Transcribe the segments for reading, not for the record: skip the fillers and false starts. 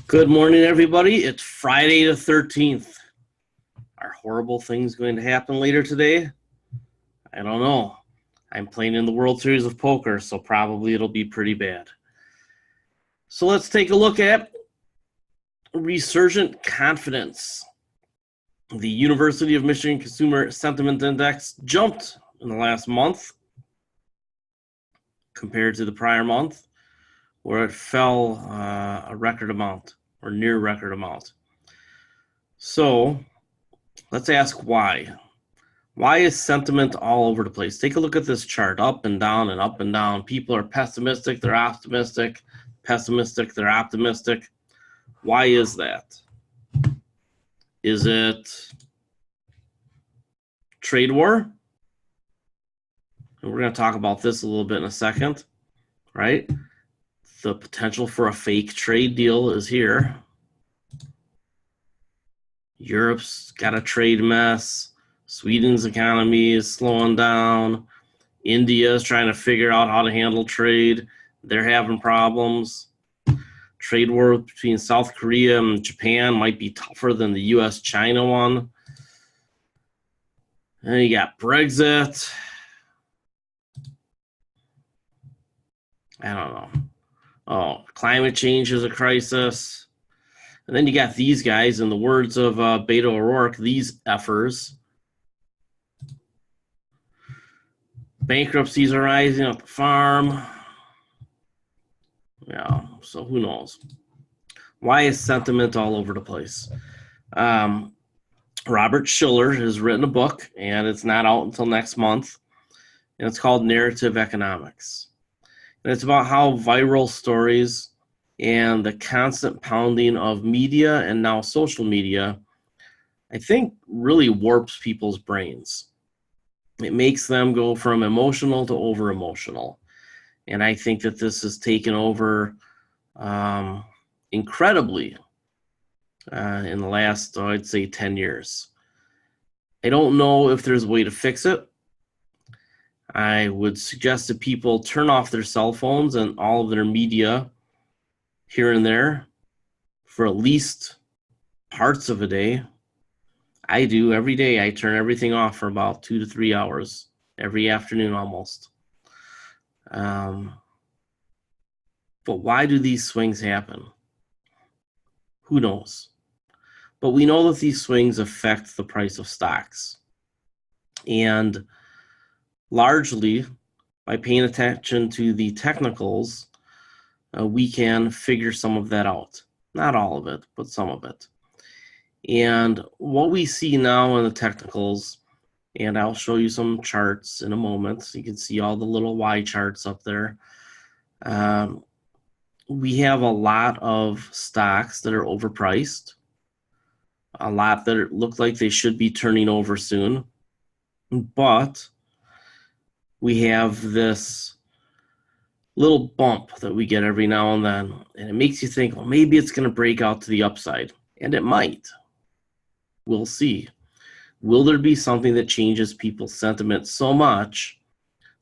Good morning, everybody. It's Friday the 13th. Are horrible things going to happen later today? I don't know. I'm playing in the World Series of Poker, so probably it'll be pretty bad. So let's take a look at resurgent confidence. The University of Michigan Consumer Sentiment Index jumped in the last month compared to the prior month, where it fell a record amount or near record amount. So let's ask why. Why is sentiment all over the place? Take a look at this chart, up and down and up and down. People are pessimistic, they're optimistic, pessimistic, they're optimistic. Why is that? Is it trade war? And we're going to talk about this a little bit in a second, right? The potential for a fake trade deal is here. Europe's got a trade mess. Sweden's economy is slowing down. India is trying to figure out how to handle trade. They're having problems. Trade war between South Korea and Japan might be tougher than the US-China one. And you got Brexit. I don't know. Oh, climate change is a crisis. And then you got these guys, in the words of Beto O'Rourke, these effers. Bankruptcies are rising at the farm. Yeah, so who knows? Why is sentiment all over the place? Robert Shiller has written a book, and it's not out until next month, and it's called Narrative Economics. And it's about how viral stories and the constant pounding of media and now social media, I think, really warps people's brains. It makes them go from emotional to over-emotional. And I think that this has taken over incredibly in the last, I'd say, 10 years. I don't know if there's a way to fix it. I would suggest that people turn off their cell phones and all of their media here and there for at least parts of a day. I do every day. I turn everything off for about 2 to 3 hours every afternoon almost. But why do these swings happen? Who knows? But we know that these swings affect the price of stocks. And largely, by paying attention to the technicals, we can figure some of that out. Not all of it, but some of it. And what we see now in the technicals, and I'll show you some charts in a moment, so you can see all the little Y charts up there. We have a lot of stocks that are overpriced, a lot that look like they should be turning over soon, but we have this little bump that we get every now and then, and it makes you think, well, maybe it's going to break out to the upside, and it might. We'll see. Will there be something that changes people's sentiment so much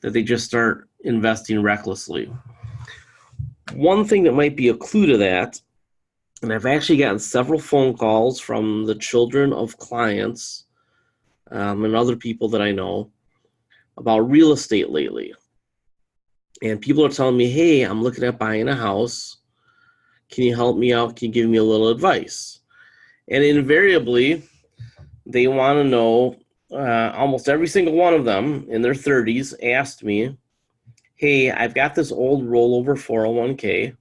that they just start investing recklessly? One thing that might be a clue to that, and I've actually gotten several phone calls from the children of clients and other people that I know about real estate lately. And people are telling me, hey, I'm looking at buying a house. Can you help me out? Can you give me a little advice? And invariably, they want to know, almost every single one of them in their 30s asked me, hey, I've got this old rollover 401k.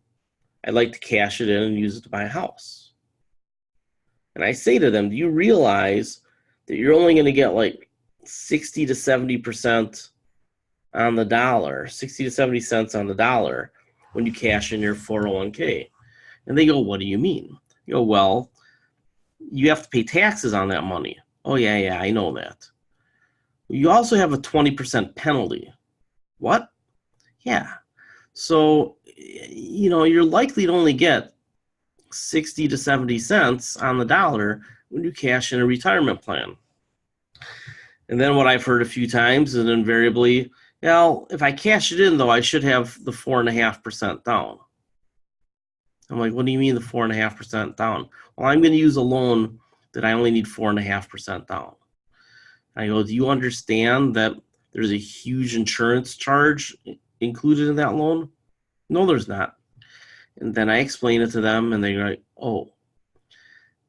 I'd like to cash it in and use it to buy a house. And I say to them, do you realize that you're only going to get like 60 to 70% on the dollar, 60 to 70 cents on the dollar when you cash in your 401k? And they go, what do you mean? You go, well, you have to pay taxes on that money. Oh, yeah, I know that. You also have a 20% penalty. What? Yeah. So, you're likely to only get 60 to 70 cents on the dollar when you cash in a retirement plan. And then what I've heard a few times is invariably, well, if I cash it in, though, I should have the 4.5% down. I'm like, what do you mean the 4.5% down? Well, I'm going to use a loan that I only need 4.5% down. I go, do you understand that there's a huge insurance charge included in that loan? No, there's not. And then I explain it to them, and they're like, oh.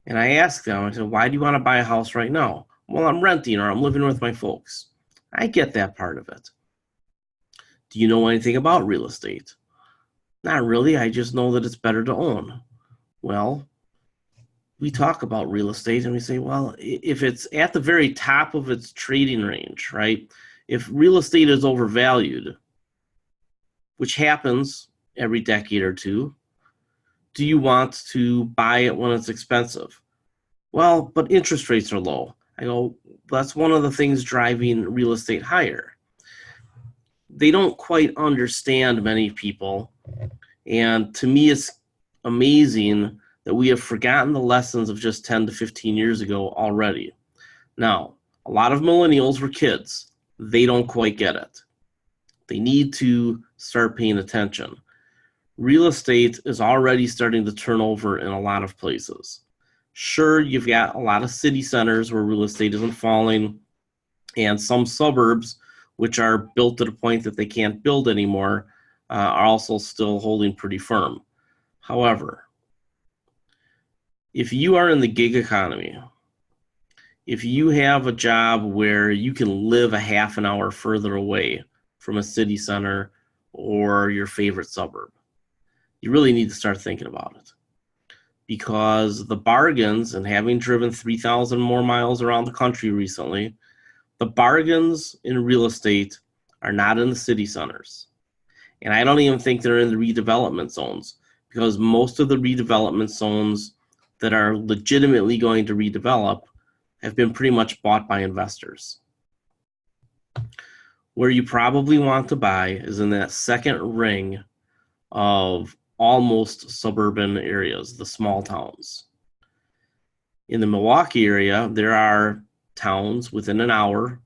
And I ask them, I said, why do you want to buy a house right now? Well, I'm renting or I'm living with my folks. I get that part of it. Do you know anything about real estate? Not really. I just know that it's better to own. Well, we talk about real estate and we say, well, if it's at the very top of its trading range, right? If real estate is overvalued, which happens every decade or two, do you want to buy it when it's expensive? Well, but interest rates are low. I go, that's one of the things driving real estate higher. They don't quite understand, many people. And to me, it's amazing that we have forgotten the lessons of just 10 to 15 years ago already. Now, a lot of millennials were kids. They don't quite get it. They need to start paying attention. Real estate is already starting to turn over in a lot of places. Sure, you've got a lot of city centers where real estate isn't falling, and some suburbs, which are built to the point that they can't build anymore, are also still holding pretty firm. However, if you are in the gig economy, if you have a job where you can live a half an hour further away from a city center or your favorite suburb, you really need to start thinking about it. Because the bargains, and having driven 3,000 more miles around the country recently, the bargains in real estate are not in the city centers. And I don't even think they're in the redevelopment zones, because most of the redevelopment zones that are legitimately going to redevelop have been pretty much bought by investors. Where you probably want to buy is in that second ring of almost suburban areas, the small towns. In the Milwaukee area, there are towns within an hour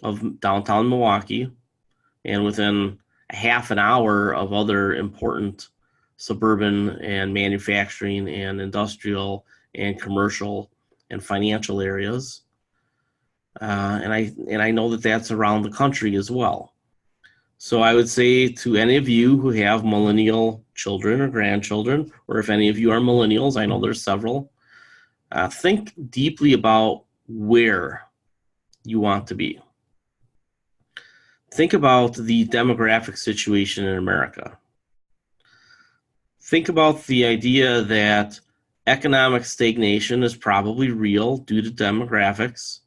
of downtown Milwaukee and within a half an hour of other important suburban and manufacturing and industrial and commercial and financial areas. And I know that that's around the country as well. So I would say to any of you who have millennial children or grandchildren, or if any of you are millennials, I know there's several, think deeply about where you want to be. Think about the demographic situation in America. Think about the idea that economic stagnation is probably real due to demographics.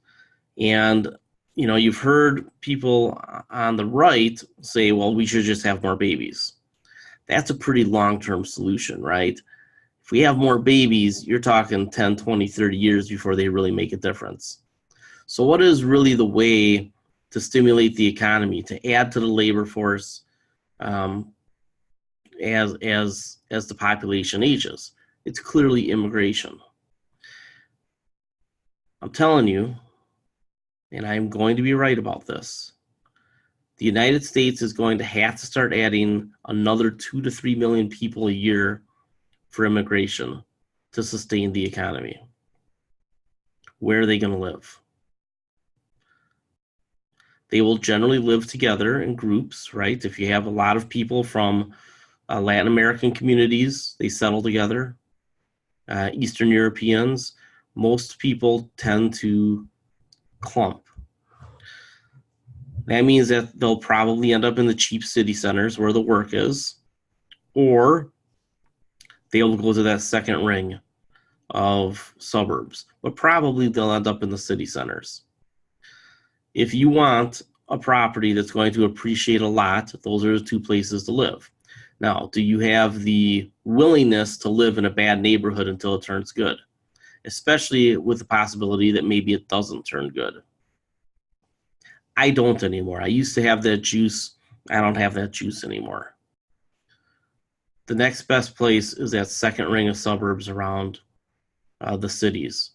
And, you know, you've heard people on the right say, well, we should just have more babies. That's a pretty long-term solution, right? If we have more babies, you're talking 10, 20, 30 years before they really make a difference. So what is really the way to stimulate the economy, to add to the labor force as the population ages? It's clearly immigration. I'm telling you, and I'm going to be right about this, the United States is going to have to start adding another 2 to 3 million people a year for immigration to sustain the economy. Where are they going to live? They will generally live together in groups, right? If you have a lot of people from Latin American communities, they settle together. Eastern Europeans, most people tend to clump. That means that they'll probably end up in the cheap city centers where the work is, or they'll go to that second ring of suburbs, but probably they'll end up in the city centers. If you want a property that's going to appreciate a lot, those are the two places to live. Now, do you have the willingness to live in a bad neighborhood until it turns good? Especially with the possibility that maybe it doesn't turn good. I don't anymore. I used to have that juice. I don't have that juice anymore. The next best place is that second ring of suburbs around the cities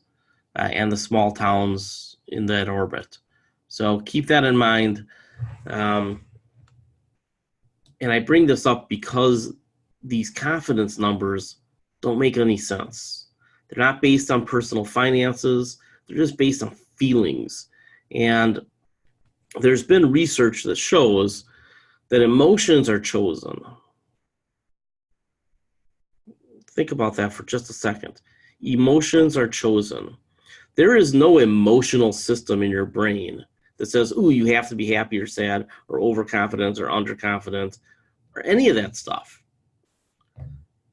and the small towns in that orbit. So keep that in mind. And I bring this up because these confidence numbers don't make any sense. They're not based on personal finances. They're just based on feelings. And there's been research that shows that emotions are chosen. Think about that for just a second. Emotions are chosen. There is no emotional system in your brain that says, ooh, you have to be happy or sad or overconfident or underconfident or any of that stuff.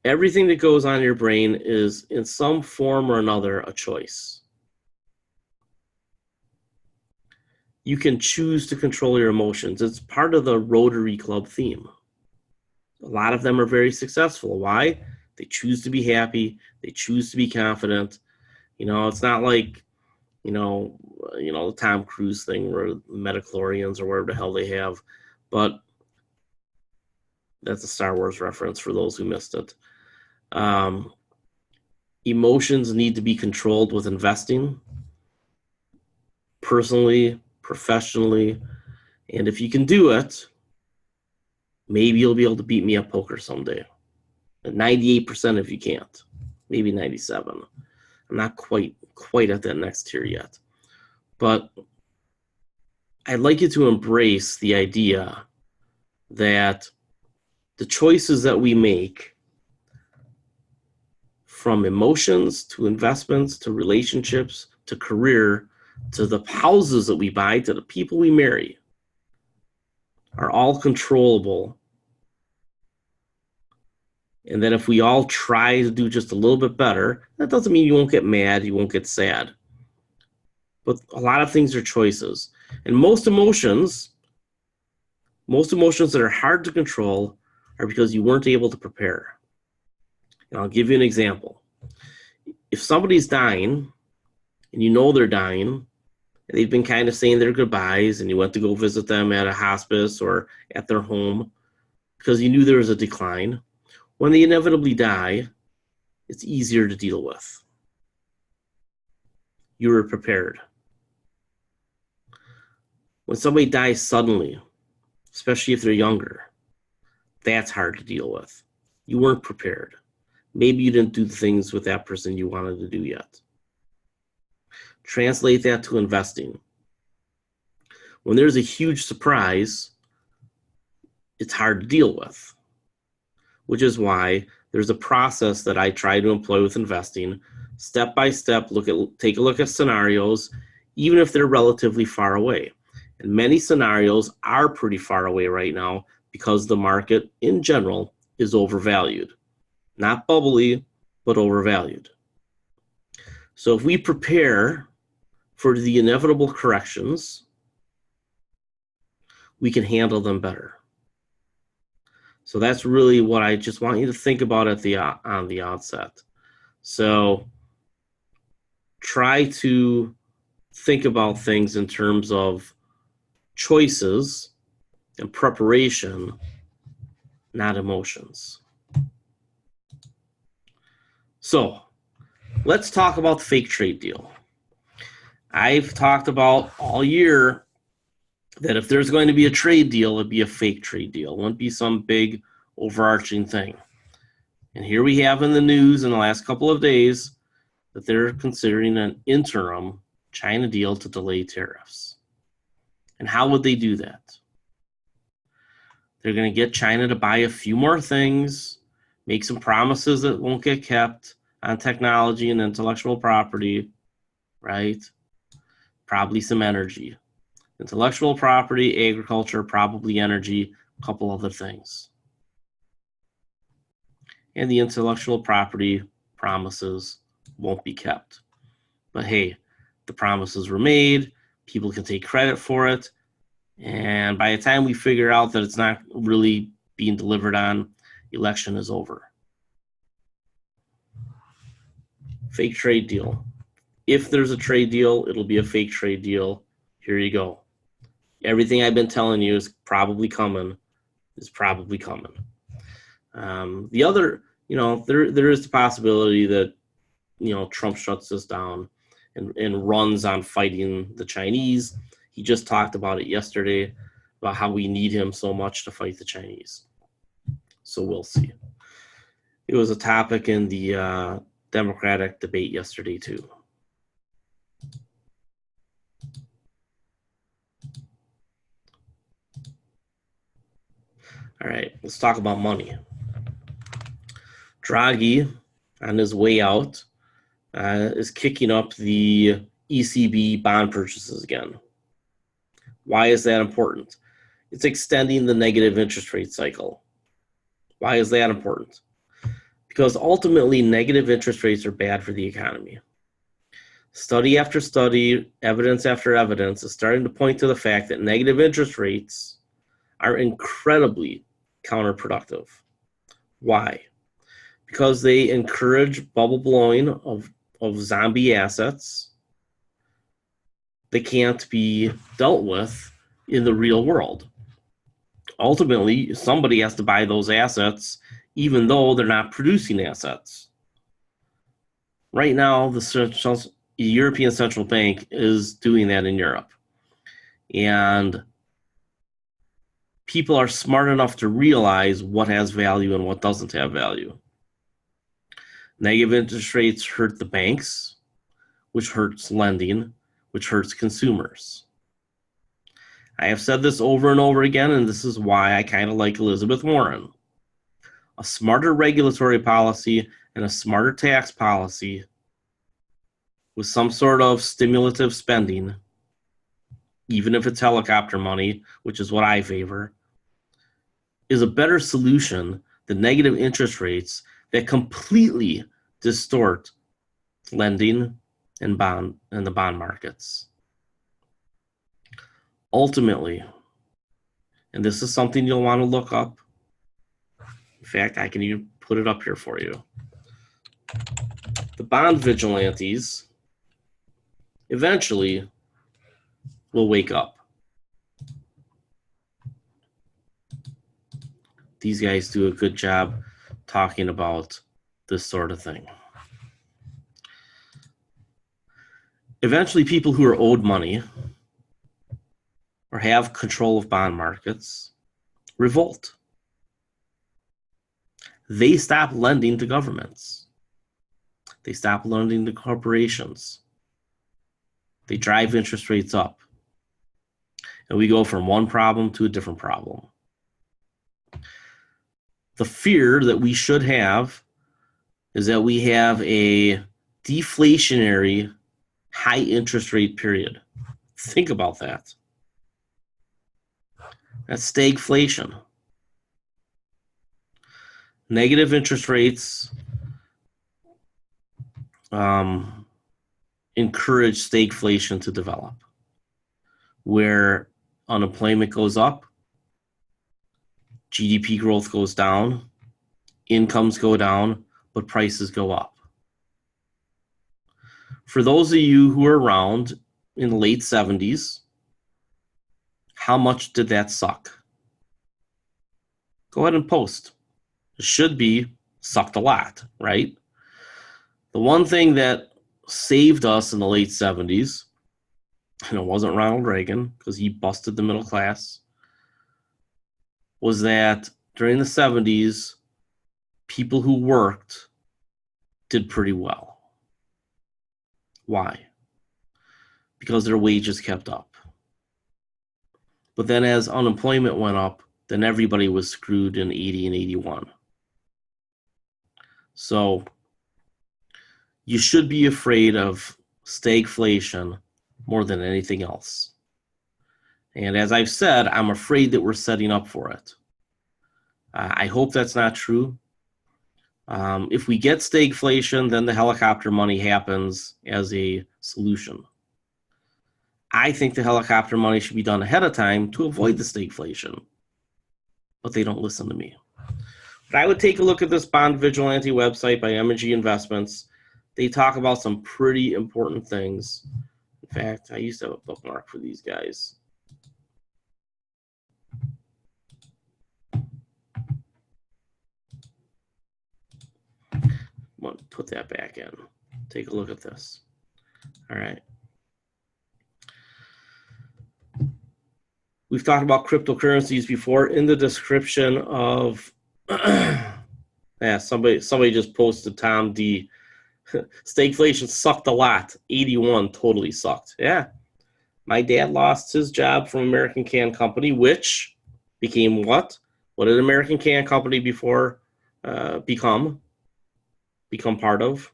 Everything that goes on in your brain is in some form or another a choice. You can choose to control your emotions. It's part of the Rotary Club theme. A lot of them are very successful. Why? They choose to be happy. They choose to be confident. It's not like, the Tom Cruise thing where metachlorians or whatever the hell they have. But that's a Star Wars reference for those who missed it. Emotions need to be controlled with investing, personally, professionally. And if you can do it, maybe you'll be able to beat me at poker someday. At 98% if you can't, maybe 97. I'm not quite at that next tier yet. But I'd like you to embrace the idea that the choices that we make, from emotions to investments to relationships to career to the houses that we buy to the people we marry, are all controllable. And that if we all try to do just a little bit better, that doesn't mean you won't get mad, you won't get sad. But a lot of things are choices. And most emotions that are hard to control are because you weren't able to prepare. And I'll give you an example. If somebody's dying, and you know they're dying, and they've been kind of saying their goodbyes, and you went to go visit them at a hospice or at their home because you knew there was a decline, when they inevitably die, it's easier to deal with. You were prepared. When somebody dies suddenly, especially if they're younger, that's hard to deal with. You weren't prepared. Maybe you didn't do the things with that person you wanted to do yet. Translate that to investing. When there's a huge surprise, it's hard to deal with, which is why there's a process that I try to employ with investing. Step by step, take a look at scenarios, even if they're relatively far away. And many scenarios are pretty far away right now because the market in general is overvalued. Not bubbly, but overvalued. So if we prepare for the inevitable corrections, we can handle them better. So that's really what I just want you to think about on the outset. So try to think about things in terms of choices and preparation, not emotions. So let's talk about the fake trade deal. I've talked about all year that if there's going to be a trade deal, it'd be a fake trade deal. It wouldn't be some big overarching thing. And here we have in the news in the last couple of days that they're considering an interim China deal to delay tariffs. And how would they do that? They're going to get China to buy a few more things, make some promises that won't get kept on technology and intellectual property, right? Probably some energy. Intellectual property, agriculture, probably energy, a couple other things. And the intellectual property promises won't be kept. But hey, the promises were made, people can take credit for it, and by the time we figure out that it's not really being delivered on, election is over. Fake trade deal. If there's a trade deal, it'll be a fake trade deal. Here you go. Everything I've been telling you is probably coming. The other, there is the possibility that, Trump shuts this down and runs on fighting the Chinese. He just talked about it yesterday about how we need him so much to fight the Chinese. So we'll see. It was a topic in the Democratic debate yesterday too. All right, let's talk about money. Draghi, on his way out, is kicking up the ECB bond purchases again. Why is that important? It's extending the negative interest rate cycle. Why is that important? Because ultimately, negative interest rates are bad for the economy. Study after study, evidence after evidence is starting to point to the fact that negative interest rates are incredibly counterproductive. Why? Because they encourage bubble blowing of zombie assets that can't be dealt with in the real world. Ultimately, somebody has to buy those assets, even though they're not producing assets. Right now, the European Central Bank is doing that in Europe. And people are smart enough to realize what has value and what doesn't have value. Negative interest rates hurt the banks, which hurts lending, which hurts consumers. I have said this over and over again, and this is why I kind of like Elizabeth Warren. A smarter regulatory policy and a smarter tax policy with some sort of stimulative spending, even if it's helicopter money, which is what I favor, is a better solution than negative interest rates that completely distort lending and the bond markets. Ultimately, and this is something you'll want to look up. In fact, I can even put it up here for you. The bond vigilantes eventually will wake up. These guys do a good job talking about this sort of thing. Eventually, people who are owed money or have control of bond markets revolt. They stop lending to governments. They stop lending to corporations. They drive interest rates up. And we go from one problem to a different problem. The fear that we should have is that we have a deflationary high interest rate period. Think about that. That's stagflation. Negative interest rates encourage stagflation to develop, where unemployment goes up, GDP growth goes down, incomes go down, but prices go up. For those of you who were around in the late 70s, how much did that suck? Go ahead and post. It should be sucked a lot, right? The one thing that saved us in the late 70s, and it wasn't Ronald Reagan because he busted the middle class, was that during the 70s, people who worked did pretty well. Why? Because their wages kept up. But then as unemployment went up, then everybody was screwed in 80 and 81. So you should be afraid of stagflation more than anything else. And as I've said, I'm afraid that we're setting up for it. I hope that's not true. If we get stagflation, then the helicopter money happens as a solution. I think the helicopter money should be done ahead of time to avoid the stagflation. But they don't listen to me. But I would take a look at this Bond Vigilante website by M&G Investments. They talk about some pretty important things. In fact, I used to have a bookmark for these guys. I'm going to put that back in. Take a look at this. All right. We've talked about cryptocurrencies before. In the description of Yeah, somebody just posted, Tom D. Stagflation sucked a lot. 81 totally sucked. Yeah. My dad lost his job from American Can Company, which became what? What did American Can Company before become part of?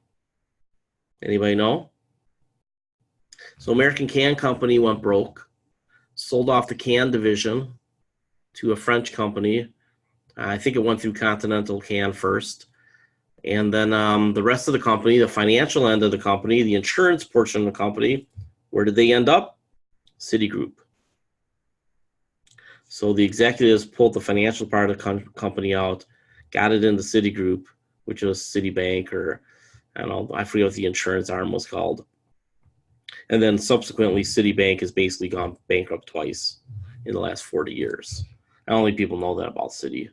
Anybody know? So American Can Company went broke, sold off the can division to a French company. I think it went through Continental Can first. And then the rest of the company, the financial end of the company, the insurance portion of the company, where did they end up? Citigroup. So the executives pulled the financial part of the company out, got it into Citigroup, which was Citibank, or I don't know, I forget what the insurance arm was called. And then subsequently, Citibank has basically gone bankrupt twice in the last 40 years. Not only people know that about Citi.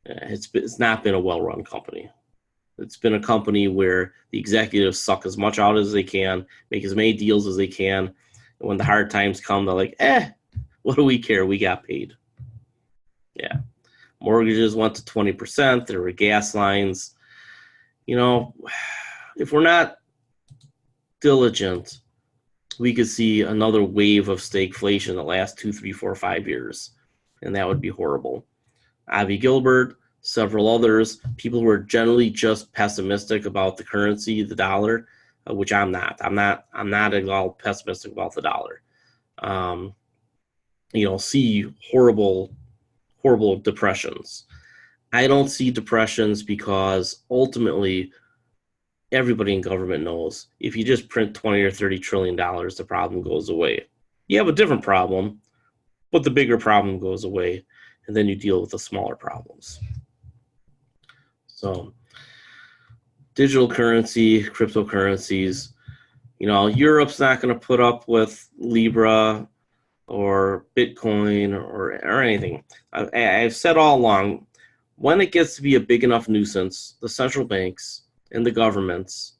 It's not been a well-run company. It's been a company where the executives suck as much out as they can, make as many deals as they can. And when the hard times come, they're like, what do we care? We got paid. Yeah. Mortgages went to 20%. There were gas lines. You know, if we're not diligent, we could see another wave of stagflation the last 2, 3, 4, 5 years. And that would be horrible. Avi Gilbert, several others, people who are generally just pessimistic about the currency, the dollar, which I'm not. I'm not at all pessimistic about the dollar. See horrible depressions. I don't see depressions because ultimately everybody in government knows if you just print 20 or 30 trillion dollars, the problem goes away. You have a different problem, but the bigger problem goes away, and then you deal with the smaller problems. So digital currency, cryptocurrencies, Europe's not going to put up with Libra or Bitcoin or anything. I've said all along, when it gets to be a big enough nuisance, the central banks and the governments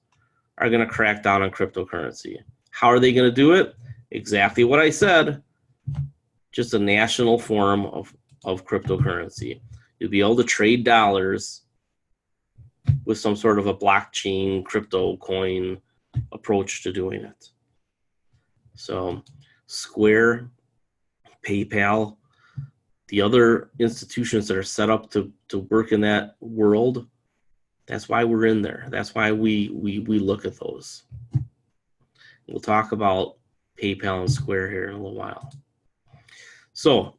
are going to crack down on cryptocurrency. How are they going to do it? Exactly what I said, just a national form of cryptocurrency. You'll be able to trade dollars with some sort of a blockchain crypto coin approach to doing it. So Square, PayPal, the other institutions that are set up to work in that world, that's why we're in there. That's why we look at those. We'll talk about PayPal and Square here in a little while. So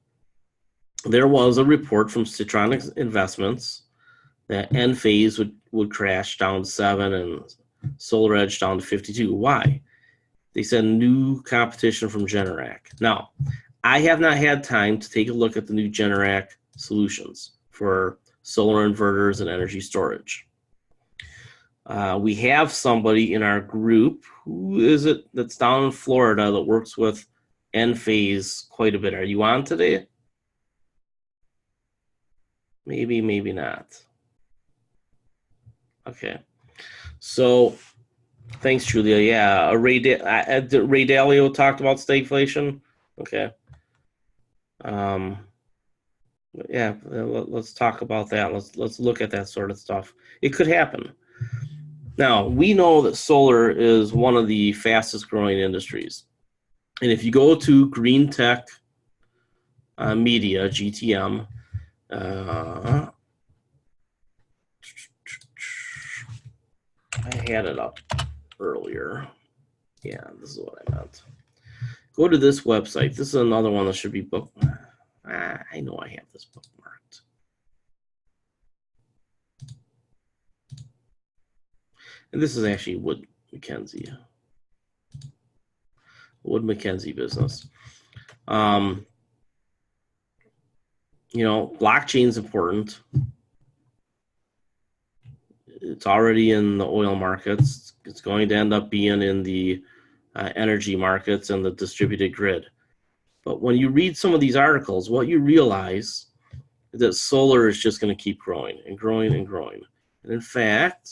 there was a report from Citron Investments that Enphase would crash down to 7 and SolarEdge down to 52. Why? They said new competition from Generac. Now, I have not had time to take a look at the new Generac solutions for solar inverters and energy storage. We have somebody in our group, who is it, that's down in Florida that works with Enphase quite a bit. Are you on today? Maybe, maybe not. Okay. So thanks, Julia. Yeah, Ray Dalio talked about stagflation. Okay. Yeah, let's talk about that. Let's look at that sort of stuff. It could happen. Now, we know that solar is one of the fastest growing industries. And if you go to Green Tech Media, GTM, I had it up earlier. Yeah, this is what I meant. Go to this website. This is another one that should be booked. I know I have this bookmarked. And this is actually Wood Mackenzie business. Blockchain is important. It's already in the oil markets. It's going to end up being in the energy markets and the distributed grid. But when you read some of these articles, what you realize is that solar is just going to keep growing and growing and growing. And in fact,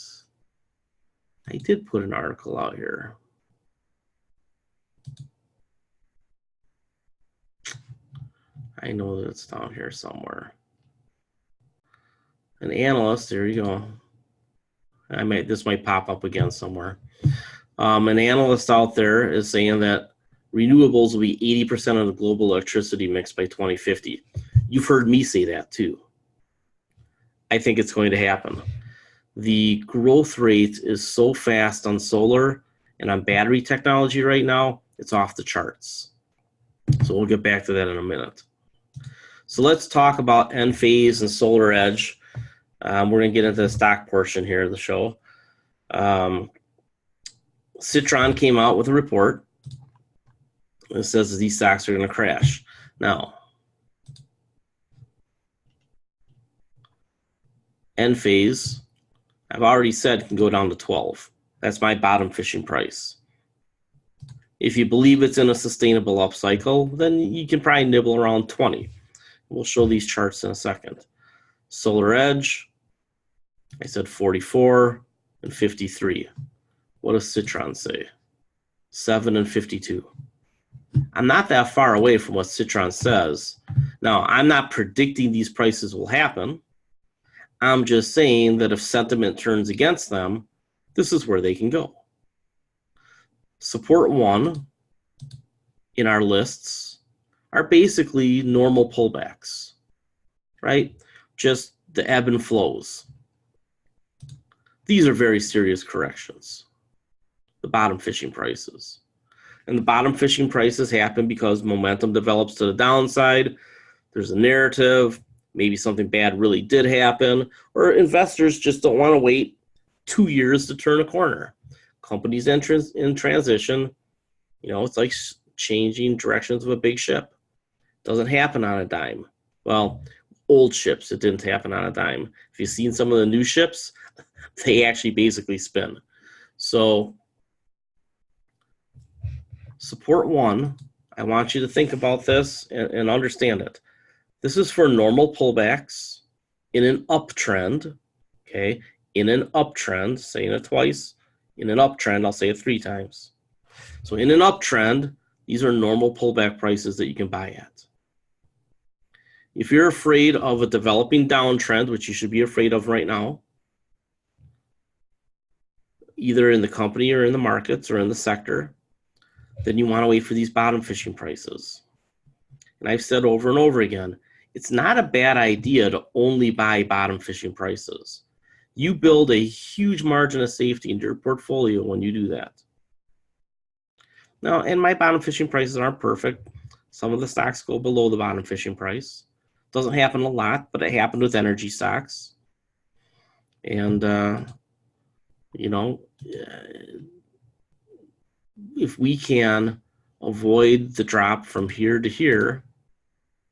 I did put an article out here. I know that it's down here somewhere. An analyst, there you go. This might pop up again somewhere. An analyst out there is saying that renewables will be 80% of the global electricity mix by 2050. You've heard me say that too. I think it's going to happen. The growth rate is so fast on solar and on battery technology right now, it's off the charts. So we'll get back to that in a minute. So let's talk about Enphase and Solar Edge. We're going to get into the stock portion here of the show. Citron came out with a report. It says that these stocks are going to crash. Now, Enphase, I've already said, can go down to 12. That's my bottom fishing price. If you believe it's in a sustainable upcycle, then you can probably nibble around 20. We'll show these charts in a second. Solar Edge, I said 44 and 53. What does Citron say? 7 and 52. I'm not that far away from what Citron says. Now, I'm not predicting these prices will happen. I'm just saying that if sentiment turns against them, this is where they can go. Support 1 in our lists are basically normal pullbacks, right? Just the ebb and flows. These are very serious corrections, the bottom fishing prices. And the bottom fishing prices happen because momentum develops to the downside. There's a narrative, maybe something bad really did happen, or investors just don't want to wait 2 years to turn a corner. Companies in transition, it's like changing directions of a big ship. Doesn't happen on a dime. Well, old ships, it didn't happen on a dime. If you've seen some of the new ships, they actually basically spin. So support 1, I want you to think about this and understand it. This is for normal pullbacks in an uptrend, okay? In an uptrend, saying it twice. In an uptrend, I'll say it 3 times. So in an uptrend, these are normal pullback prices that you can buy at. If you're afraid of a developing downtrend, which you should be afraid of right now, either in the company or in the markets or in the sector, then you want to wait for these bottom fishing prices. And I've said over and over again, it's not a bad idea to only buy bottom fishing prices. You build a huge margin of safety into your portfolio when you do that. Now, and my bottom fishing prices aren't perfect. Some of the stocks go below the bottom fishing price. Doesn't happen a lot, but it happened with energy stocks. And, if we can avoid the drop from here to here,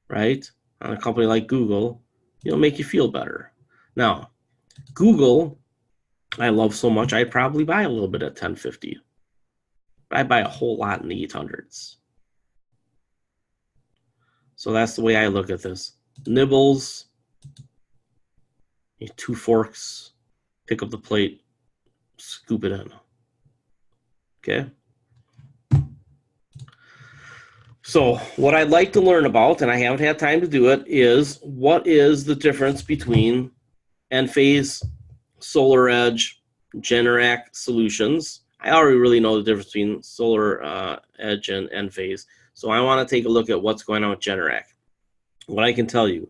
right, on a company like Google, it'll make you feel better. Now, Google, I love so much, I'd probably buy a little bit at 1050. But I buy a whole lot in the 800s. So that's the way I look at this. Nibbles, 2 forks, pick up the plate, scoop it in. Okay? So what I'd like to learn about, and I haven't had time to do it, is what is the difference between Enphase, Solar Edge, Generac Solutions. I already really know the difference between Solar Edge and Enphase. So I want to take a look at what's going on with Generac. What I can tell you,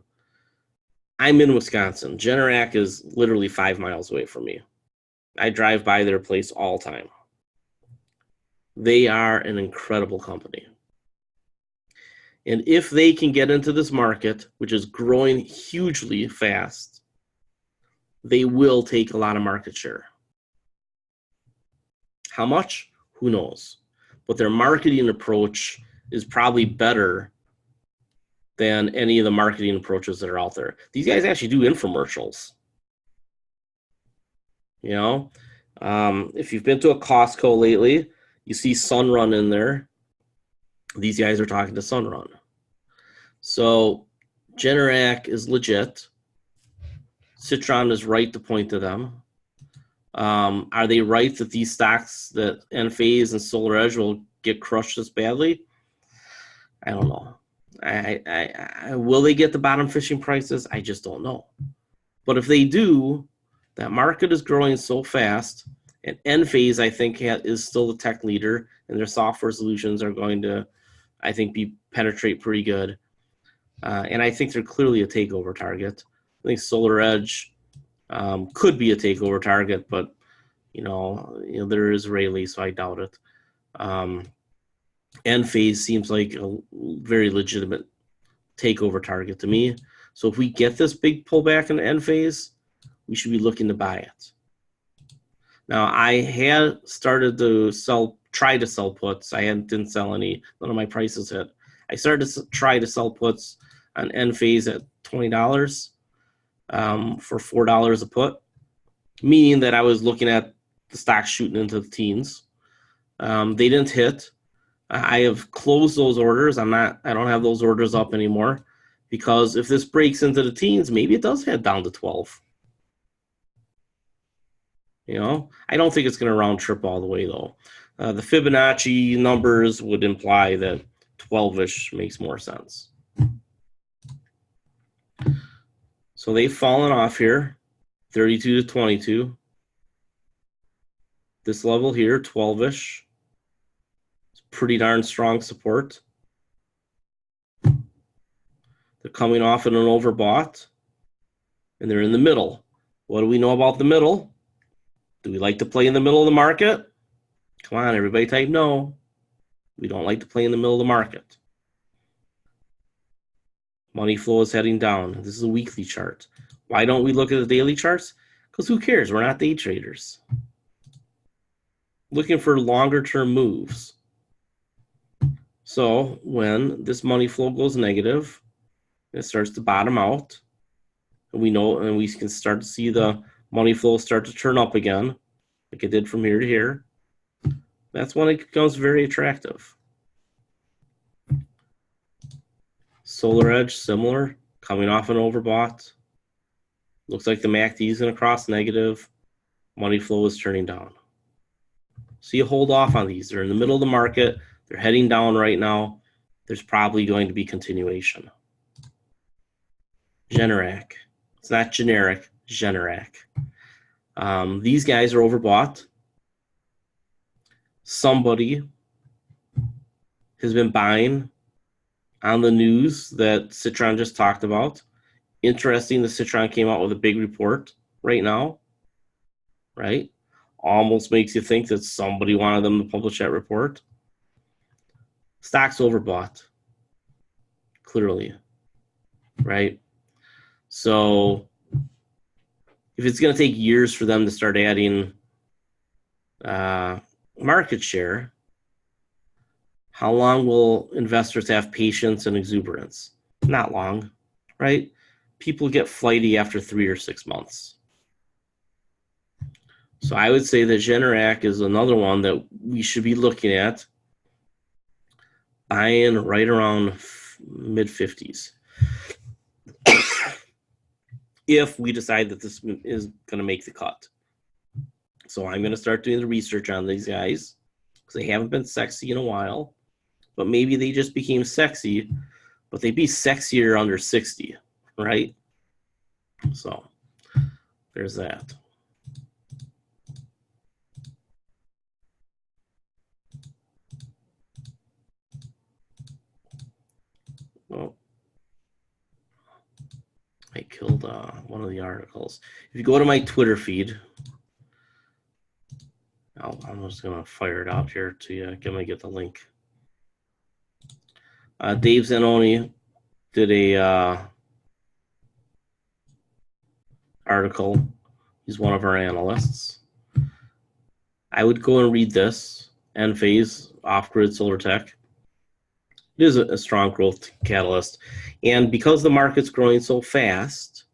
I'm in Wisconsin. Generac is literally 5 miles away from me. I drive by their place all the time. They are an incredible company. And if they can get into this market, which is growing hugely fast, they will take a lot of market share. How much? Who knows? But their marketing approach is probably better than any of the marketing approaches that are out there. These guys actually do infomercials. If you've been to a Costco lately, you see Sunrun in there. These guys are talking to Sunrun. So Generac is legit. Citron is right to point to them. Are they right that these stocks, that Enphase and Solar Edge, will get crushed this badly? I don't know. Will they get the bottom fishing prices? I just don't know. But if they do, that market is growing so fast, and Enphase, I think, is still the tech leader, and their software solutions are going to, I think, penetrate pretty good. And I think they're clearly a takeover target. I think SolarEdge could be a takeover target, but they're Israeli, so I doubt it. Enphase seems like a very legitimate takeover target to me. So if we get this big pullback in Enphase, we should be looking to buy it. Now, I had started to try to sell puts. I didn't sell any. None of my prices hit. I started to try to sell puts on Enphase at $20 for $4 a put, meaning that I was looking at the stock shooting into the teens. They didn't hit. I have closed those orders. I don't have those orders up anymore, because if this breaks into the teens, maybe it does head down to 12. I don't think it's going to round trip all the way, though. The Fibonacci numbers would imply that 12-ish makes more sense. So they've fallen off here, 32 to 22. This level here, 12-ish. It's pretty darn strong support. They're coming off in an overbought, and they're in the middle. What do we know about the middle? Do we like to play in the middle of the market? Come on, everybody type no. We don't like to play in the middle of the market. Money flow is heading down. This is a weekly chart. Why don't we look at the daily charts? Because who cares? We're not day traders. Looking for longer term moves. So when this money flow goes negative, it starts to bottom out, and we can start to see the money flow start to turn up again, like it did from here to here. That's when it becomes very attractive. SolarEdge, similar, coming off an overbought. Looks like the MACD is going to cross negative. Money flow is turning down. So you hold off on these. They're in the middle of the market. They're heading down right now. There's probably going to be continuation. Generac. It's not generic, Generac. These guys are overbought. Somebody has been buying on the news that Citron just talked about. Interesting, the Citron came out with a big report right now, right? Almost makes you think that somebody wanted them to publish that report. Stock's overbought, clearly, right? So if it's going to take years for them to start adding market share, how long will investors have patience and exuberance? Not long, right? People get flighty after 3 or 6 months. So I would say that Generac is another one that we should be looking at, buying right around mid-50s. If we decide that this is going to make the cut. So I'm going to start doing the research on these guys, because they haven't been sexy in a while. But maybe they just became sexy, but they'd be sexier under 60, right? So there's that. Well, I killed one of the articles. If you go to my Twitter feed, I'm just going to fire it out here to you. I'm going to get the link. Dave Zanoni did a article. He's one of our analysts. I would go and read this. Enphase, off-grid solar tech. It is a strong growth catalyst. And because the market's growing so fast,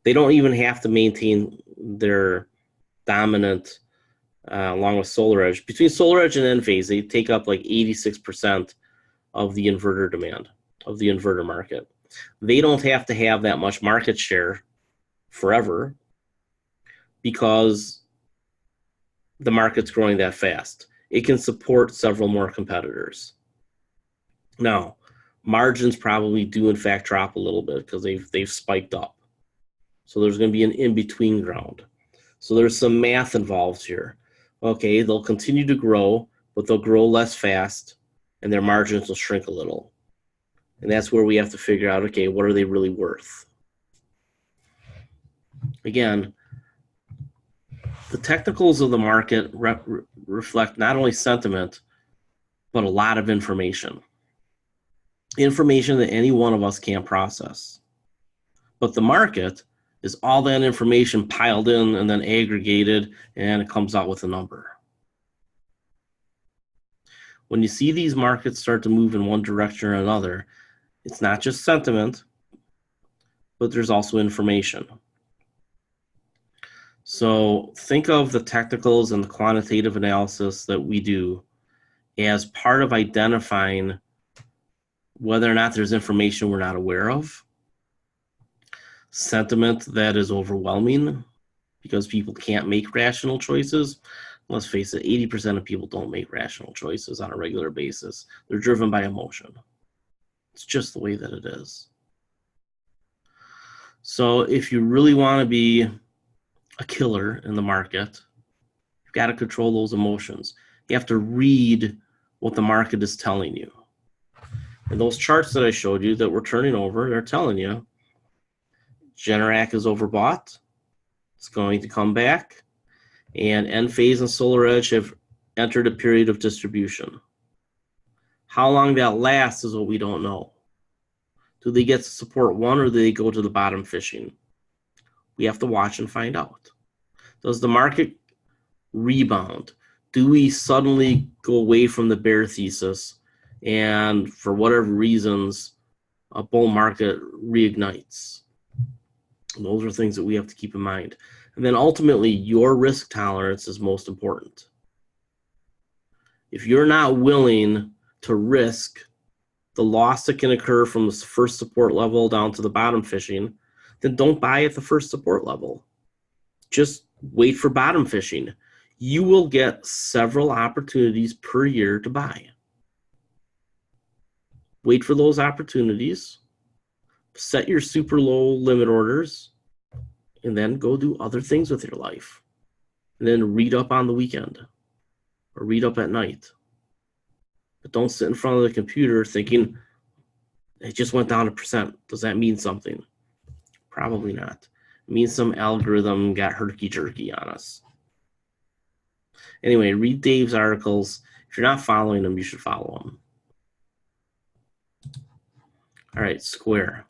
they don't even have to maintain their dominant, along with SolarEdge. Between SolarEdge and Enphase, they take up like 86% of the inverter demand, of the inverter market. They don't have to have that much market share forever because the market's growing that fast. It can support several more competitors. Now, margins probably do in fact drop a little bit because they've spiked up. So there's going to be an in-between ground. So there's some math involved here. Okay, they'll continue to grow, but they'll grow less fast, and their margins will shrink a little. And that's where we have to figure out, okay, what are they really worth? Again, the technicals of the market reflect not only sentiment, but a lot of information. Information that any one of us can't process. But the market is all that information piled in and then aggregated, and it comes out with a number. When you see these markets start to move in one direction or another, it's not just sentiment, but there's also information. So think of the technicals and the quantitative analysis that we do as part of identifying whether or not there's information we're not aware of, sentiment that is overwhelming because people can't make rational choices. Let's face it, 80% of people don't make rational choices on a regular basis. They're driven by emotion. It's just the way that it is. So if you really want to be a killer in the market, you've got to control those emotions. You have to read what the market is telling you. And those charts that I showed you that we're turning over, they're telling you Generac is overbought. It's going to come back. And Enphase and SolarEdge have entered a period of distribution. How long that lasts is what we don't know. Do they get to support one, or do they go to the bottom fishing? We have to watch and find out. Does the market rebound? Do we suddenly go away from the bear thesis and for whatever reasons a bull market reignites? And those are things that we have to keep in mind. And then ultimately, your risk tolerance is most important. If you're not willing to risk the loss that can occur from the first support level down to the bottom fishing, then don't buy at the first support level. Just wait for bottom fishing. You will get several opportunities per year to buy. Wait for those opportunities. Set your super low limit orders, and then go do other things with your life. And then read up on the weekend or read up at night. But don't sit in front of the computer thinking, it just went down a percent. Does that mean something? Probably not. It means some algorithm got herky-jerky on us. Anyway, read Dave's articles. If you're not following them, you should follow them. All right, Square,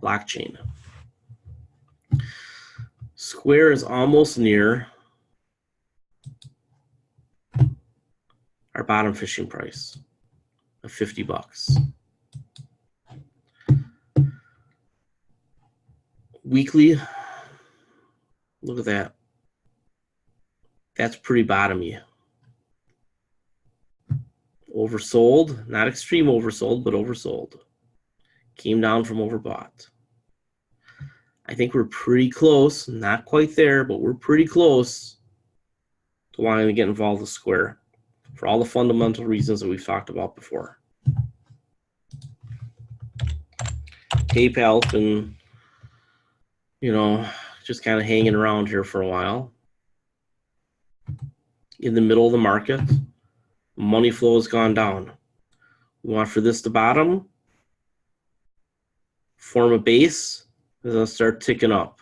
blockchain. Square is almost near our bottom fishing price of $50. Weekly, look at that. That's pretty bottomy. Oversold, not extreme oversold, but oversold. Came down from overbought. I think we're pretty close, not quite there, but we're pretty close to wanting to get involved with Square for all the fundamental reasons that we've talked about before. PayPal's been, just kind of hanging around here for a while. In the middle of the market, money flow has gone down. We want for this to bottom, form a base, and then start ticking up.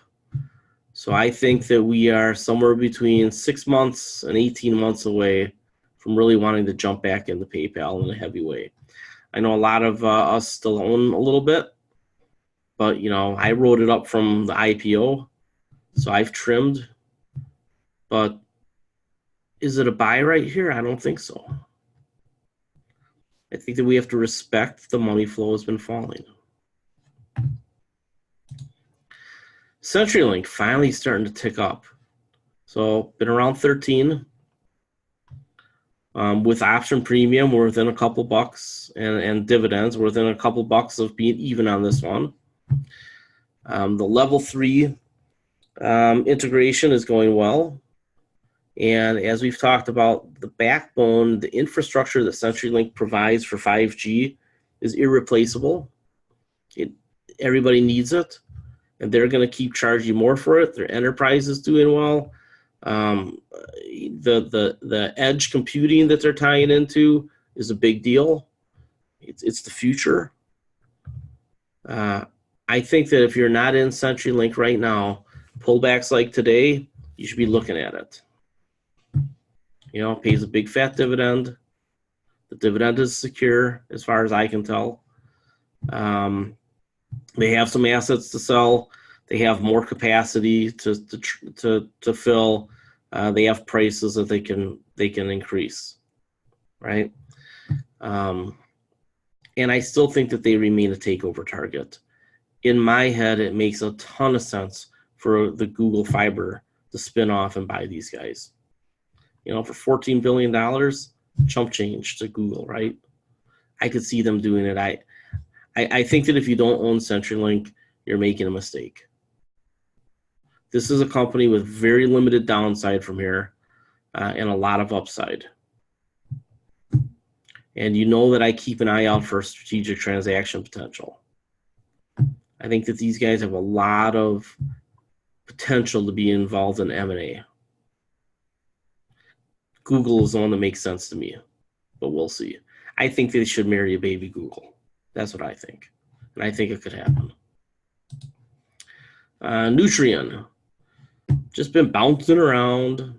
So I think that we are somewhere between 6 months and 18 months away from really wanting to jump back into PayPal in a heavy way. I know a lot of us still own a little bit, but I wrote it up from the IPO, so I've trimmed. But is it a buy right here? I don't think so. I think that we have to respect the money flow has been falling. CenturyLink finally starting to tick up. So been around 13. With option premium, we're within a couple bucks, and dividends, we're within a couple bucks of being even on this one. The level 3 integration is going well. And as we've talked about, the backbone, the infrastructure that CenturyLink provides for 5G is irreplaceable. Everybody needs it. and they're going to keep charging you more for it. Their enterprise is doing well. The edge computing that they're tying into is a big deal. It's the future. I think that if you're not in CenturyLink right now, pullbacks like today, you should be looking at it. It pays a big fat dividend. The dividend is secure as far as I can tell. They have some assets to sell. They have more capacity to fill. They have prices that they can increase, right? And I still think that they remain a takeover target. In my head, it makes a ton of sense for the Google Fiber to spin off and buy these guys. For $14 billion, chump change to Google, right? I could see them doing it. I think that if you don't own CenturyLink, you're making a mistake. This is a company with very limited downside from here and a lot of upside. And you know that I keep an eye out for strategic transaction potential. I think that these guys have a lot of potential to be involved in M&A. Google is the one that makes sense to me, but we'll see. I think they should marry a baby Google. That's what I think. And I think it could happen. Nutrien. Just been bouncing around.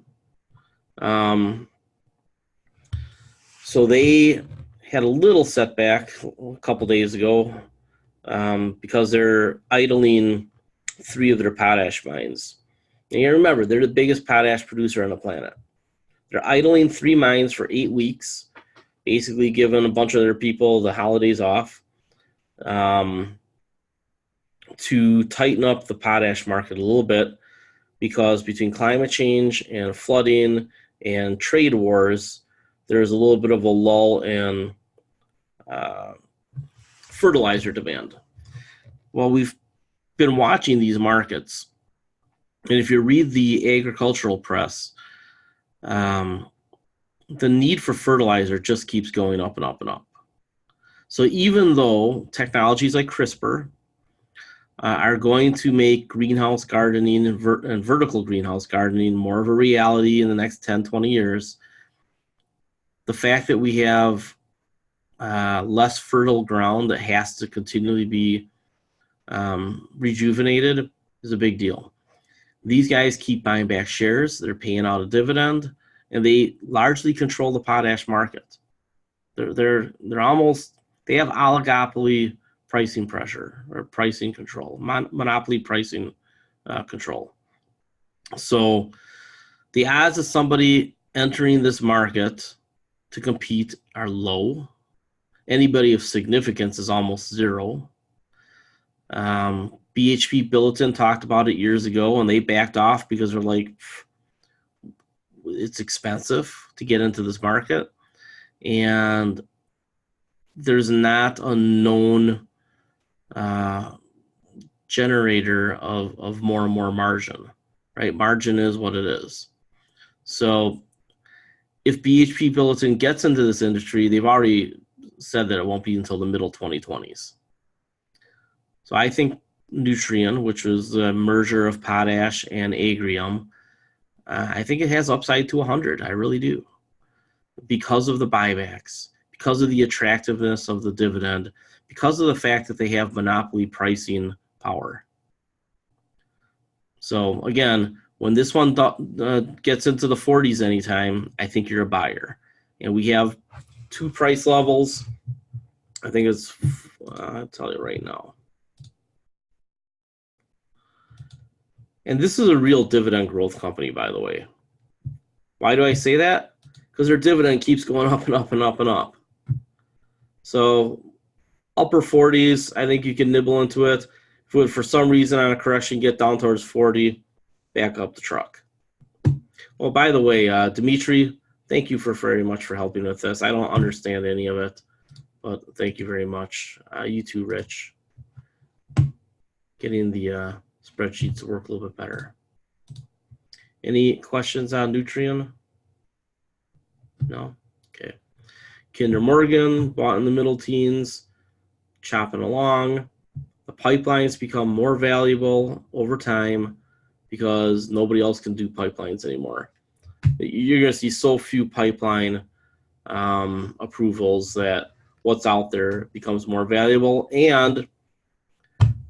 So they had a little setback a couple days ago because they're idling 3 of their potash mines. And you remember, they're the biggest potash producer on the planet. They're idling 3 mines for 8 weeks, basically giving a bunch of their people the holidays off to tighten up the potash market a little bit, because between climate change and flooding and trade wars, there's a little bit of a lull in fertilizer demand. Well, we've been watching these markets, and if you read the agricultural press, the need for fertilizer just keeps going up and up and up. So even though technologies like CRISPR are going to make greenhouse gardening and vertical greenhouse gardening more of a reality in the next 10, 20 years, the fact that we have less fertile ground that has to continually be rejuvenated is a big deal. These guys keep buying back shares. They're paying out a dividend, and they largely control the potash market. They're almost, they have oligopoly pricing pressure or pricing control, monopoly pricing control. So the odds of somebody entering this market to compete are low. Anybody of significance is almost zero. BHP Billiton talked about it years ago, and they backed off because they're like, it's expensive to get into this market, and there's not a known generator of more and more margin, right? Margin is what it is. So if BHP Billiton gets into this industry, they've already said that it won't be until the middle 2020s. So I think Nutrien, which was the merger of potash and Agrium, I think it has upside to 100. I really do. Because of the buybacks, because of the attractiveness of the dividend, because of the fact that they have monopoly pricing power. So again, when this one gets into the 40s anytime, I think you're a buyer. And we have 2 price levels. I think it's, I'll tell you right now. And this is a real dividend growth company, by the way. Why do I say that? Because their dividend keeps going up and up and up and up. So upper 40s, I think you can nibble into it. If it would, for some reason, on a correction, get down towards 40, back up the truck. Well, by the way, Dimitri, thank you very much for helping with this. I don't understand any of it, but thank you very much. You too, Rich. Getting the spreadsheets to work a little bit better. Any questions on Nutrien? No? Okay. Kinder Morgan, bought in the middle teens, chopping along. The pipelines become more valuable over time because nobody else can do pipelines anymore. You're going to see so few pipeline approvals that what's out there becomes more valuable. And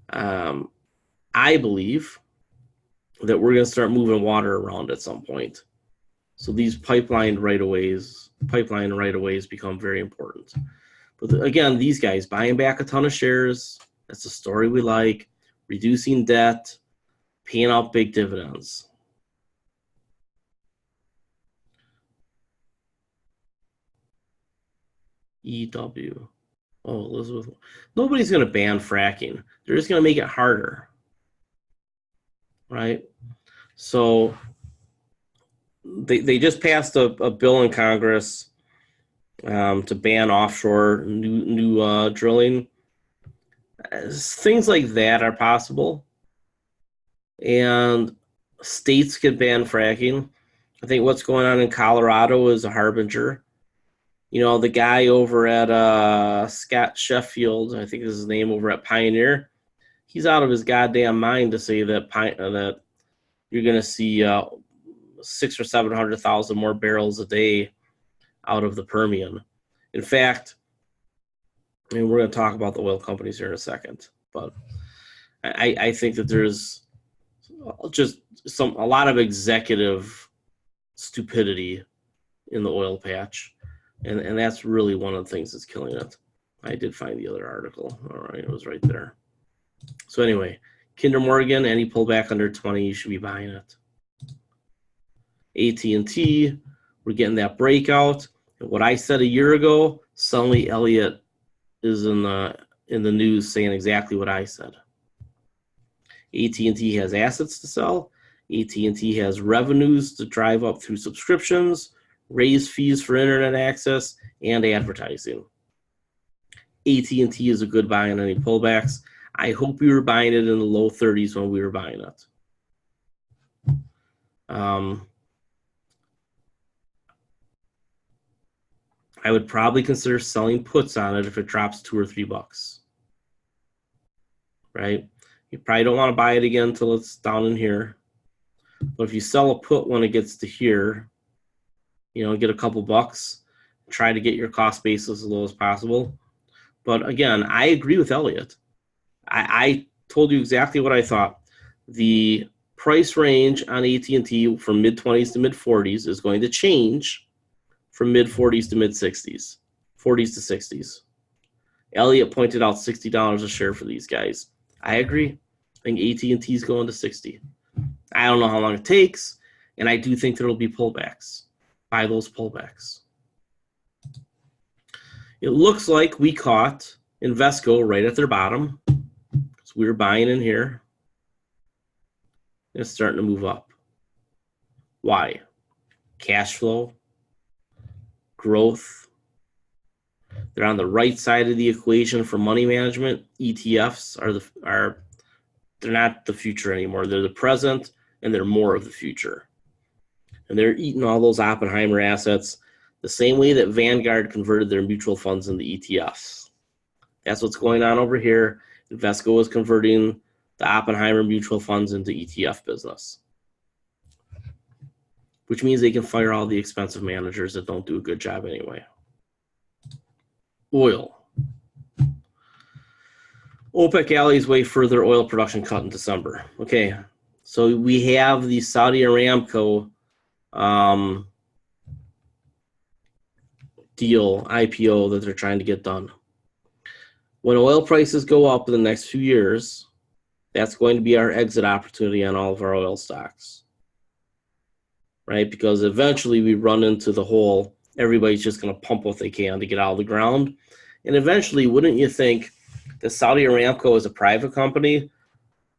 I believe that we're going to start moving water around at some point. So these pipeline right-of-ways become very important. But again, these guys buying back a ton of shares, that's the story we like, reducing debt, paying out big dividends. EW. Oh, Elizabeth. Nobody's going to ban fracking. They're just going to make it harder. Right? So they just passed a bill in Congress to ban offshore new drilling. Things like that are possible. And states could ban fracking. I think what's going on in Colorado is a harbinger. You know, the guy over at Scott Sheffield, I think is his name, over at Pioneer, he's out of his goddamn mind to say that that you're going to see 600,000 or 700,000 more barrels a day out of the Permian. In fact, and we're going to talk about the oil companies here in a second, but I think that there's just a lot of executive stupidity in the oil patch, and that's really one of the things that's killing it. I did find the other article. All right, it was right there. So anyway, Kinder Morgan, any pullback under 20, you should be buying it. AT&T, we're getting that breakout. And what I said a year ago, suddenly Elliott is in the news saying exactly what I said. AT&T has assets to sell. AT&T has revenues to drive up through subscriptions, raise fees for internet access, and advertising. AT&T is a good buy on any pullbacks. I hope we were buying it in the low 30s when we were buying it. I would probably consider selling puts on it if it drops $2 or $3. Right? You probably don't want to buy it again until it's down in here. But if you sell a put when it gets to here, you know, get a couple bucks, try to get your cost basis as low as possible. But again, I agree with Elliott. I told you exactly what I thought. The price range on AT&T from mid-20s to mid-40s is going to change from mid-40s to mid-60s, 40s to 60s. Elliott pointed out $60 a share for these guys. I agree. I think AT&T is going to 60. I don't know how long it takes, and I do think there will be pullbacks. Buy those pullbacks. It looks like we caught Invesco right at their bottom. So we were buying in here. It's starting to move up. Why? Cash flow, growth. They're on the right side of the equation for money management. ETFs they're not the future anymore. They're the present, and they're more of the future. And they're eating all those Oppenheimer assets the same way that Vanguard converted their mutual funds into ETFs. That's what's going on over here. Invesco is converting the Oppenheimer mutual funds into ETF business, which means they can fire all the expensive managers that don't do a good job anyway. Oil. OPEC alleys way further oil production cut in December. Okay, so we have the Saudi Aramco deal, IPO, that they're trying to get done. When oil prices go up in the next few years, that's going to be our exit opportunity on all of our oil stocks, right? Because eventually we run into the hole. Everybody's just going to pump what they can to get out of the ground. And eventually, wouldn't you think that Saudi Aramco as a private company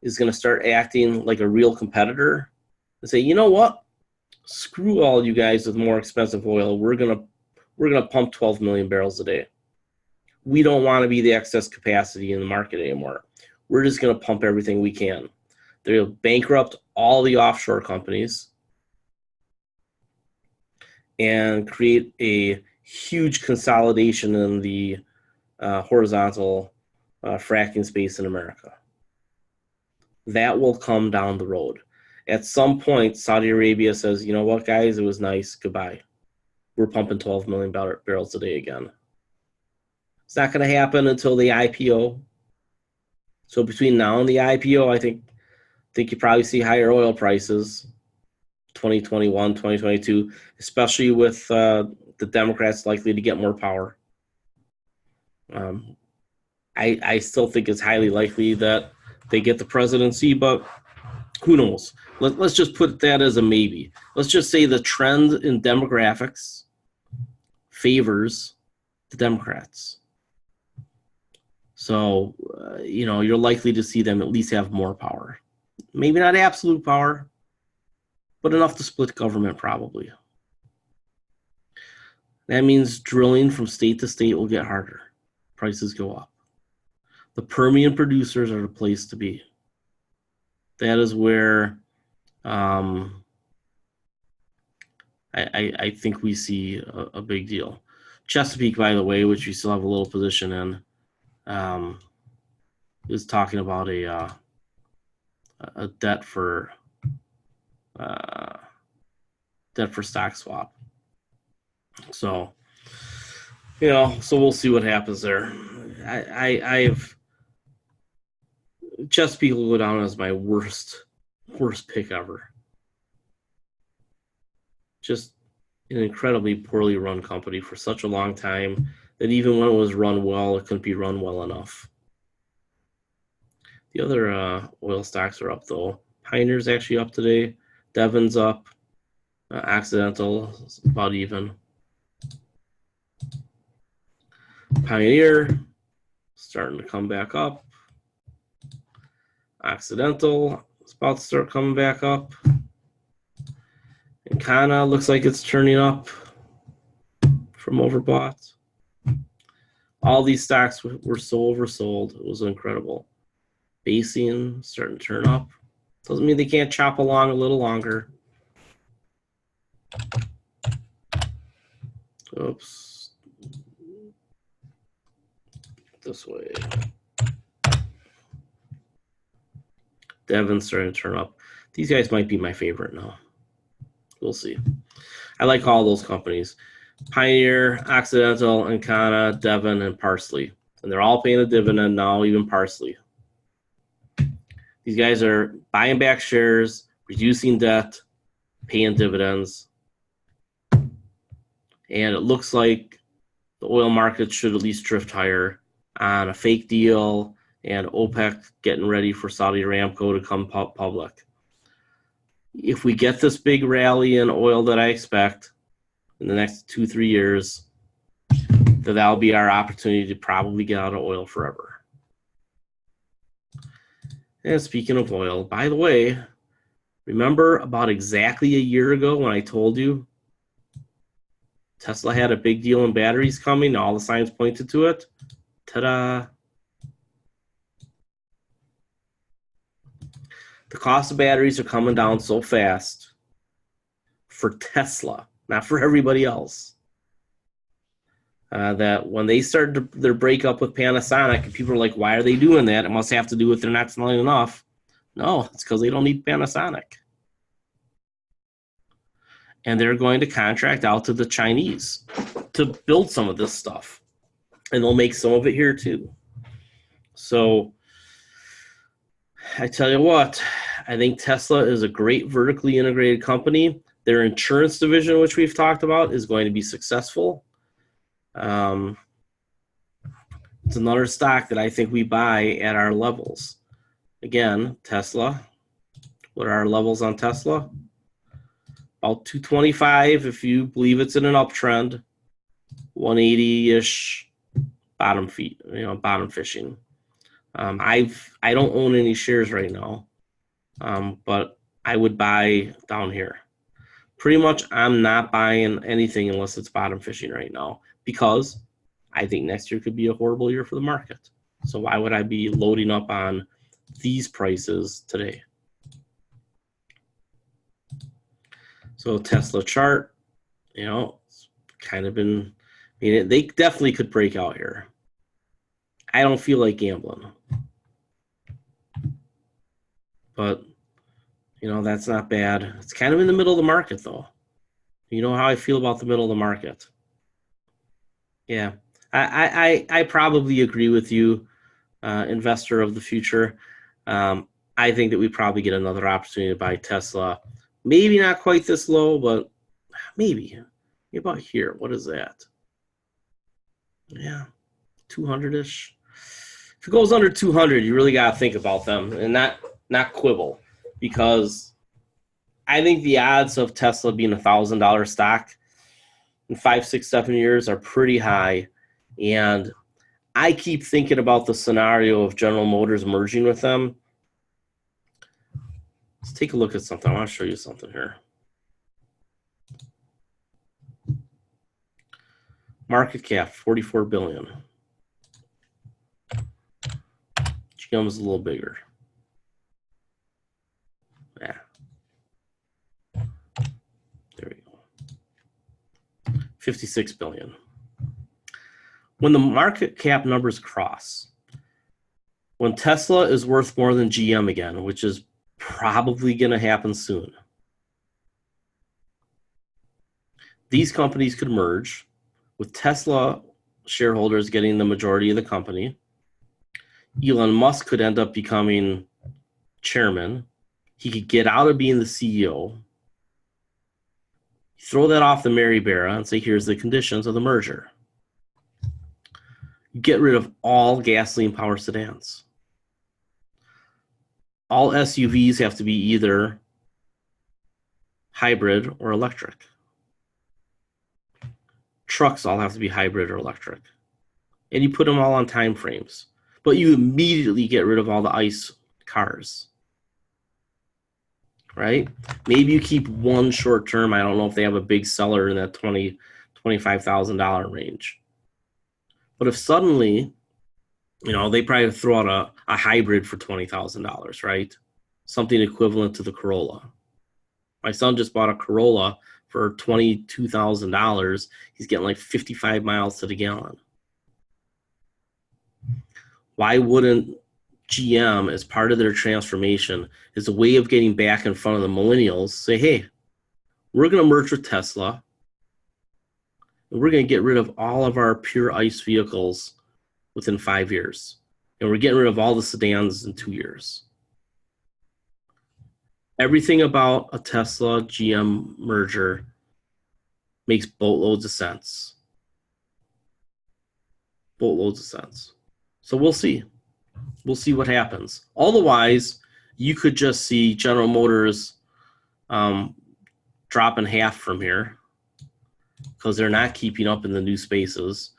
is going to start acting like a real competitor and say, you know what? Screw all you guys with more expensive oil. We're gonna pump 12 million barrels a day. We don't want to be the excess capacity in the market anymore. We're just going to pump everything we can. They'll bankrupt all the offshore companies and create a huge consolidation in the horizontal fracking space in America. That will come down the road. At some point, Saudi Arabia says, you know what, guys, it was nice. Goodbye. We're pumping 12 million barrels a day again. It's not going to happen until the IPO. So between now and the IPO, I think you probably see higher oil prices 2021, 2022, especially with the Democrats likely to get more power. I still think it's highly likely that they get the presidency, but who knows? Let's just put that as a maybe. Let's just say the trend in demographics favors the Democrats. So, you're likely to see them at least have more power. Maybe not absolute power, but enough to split government probably. That means drilling from state to state will get harder. Prices go up. The Permian producers are the place to be. That is where I think we see a big deal. Chesapeake, by the way, which we still have a little position in, is talking about a debt for stock swap. So, so we'll see what happens there. I've Chesapeake will go down as my worst pick ever. Just an incredibly poorly run company for such a long time that even when it was run well, it couldn't be run well enough. The other oil stocks are up, though. Pioneer's actually up today. Devon's up. Occidental is about even. Pioneer starting to come back up. Occidental is about to start coming back up. And Kana looks like it's turning up from overbought. All these stocks were so oversold. It was incredible. Basin starting to turn up. Doesn't mean they can't chop along a little longer. Oops. This way. Devon's starting to turn up. These guys might be my favorite now. We'll see. I like all those companies. Pioneer, Occidental, Encana, Devon, and Parsley. And they're all paying a dividend now, even Parsley. These guys are buying back shares, reducing debt, paying dividends. And it looks like the oil market should at least drift higher on a fake deal and OPEC getting ready for Saudi Aramco to come public. If we get this big rally in oil that I expect in the next 2-3 years, that'll be our opportunity to probably get out of oil forever. And speaking of oil, by the way, remember about exactly a year ago when I told you Tesla had a big deal in batteries coming? All the signs pointed to it. Ta-da! The cost of batteries are coming down so fast for Tesla, not for everybody else, that when they started their breakup with Panasonic, and people are like, why are they doing that? It must have to do with they're not selling enough. No, it's because they don't need Panasonic. And they're going to contract out to the Chinese to build some of this stuff. And they'll make some of it here too. So I tell you what, I think Tesla is a great vertically integrated company. Their insurance division, which we've talked about, is going to be successful. It's another stock that I think we buy at our levels. Again, Tesla. What are our levels on Tesla? About 225 if you believe it's in an uptrend. 180-ish bottom fishing. I don't own any shares right now, but I would buy down here. Pretty much I'm not buying anything unless it's bottom fishing right now because I think next year could be a horrible year for the market. So why would I be loading up on these prices today? So Tesla chart, it's kind of been, they definitely could break out here. I don't feel like gambling. But, you know, that's not bad. It's kind of in the middle of the market, though. You know how I feel about the middle of the market. Yeah, I probably agree with you, investor of the future. I think that we probably get another opportunity to buy Tesla. Maybe not quite this low, but maybe. About here. What is that? Yeah, 200-ish. If it goes under 200, you really got to think about them and not quibble, because I think the odds of Tesla being $1,000 stock in 5, 6, 7 years are pretty high. And I keep thinking about the scenario of General Motors merging with them. Let's take a look at something. I want to show you something here. Market cap, 44 billion. GM is a little bigger. Yeah. There we go. 56 billion. When the market cap numbers cross, when Tesla is worth more than GM again, which is probably going to happen soon, these companies could merge with Tesla shareholders getting the majority of the company. Elon Musk could end up becoming chairman. He could get out of being the CEO. Throw that off the Mary Barra and say, here's the conditions of the merger. Get rid of all gasoline-powered sedans. All SUVs have to be either hybrid or electric. Trucks all have to be hybrid or electric. And you put them all on time frames. But you immediately get rid of all the ICE cars. Right? Maybe you keep one short term. I don't know if they have a big seller in that $20,000, $25,000 range. But if suddenly, you know, they probably throw out a hybrid for $20,000, right? Something equivalent to the Corolla. My son just bought a Corolla for $22,000. He's getting like 55 miles to the gallon. Why wouldn't GM, as part of their transformation, as a way of getting back in front of the millennials, say, hey, we're going to merge with Tesla, and we're going to get rid of all of our pure ICE vehicles within 5 years. And we're getting rid of all the sedans in 2 years. Everything about a Tesla GM merger makes boatloads of sense. Boatloads of sense. So we'll see. We'll see what happens. Otherwise, you could just see General Motors drop in half from here because they're not keeping up in the new spaces.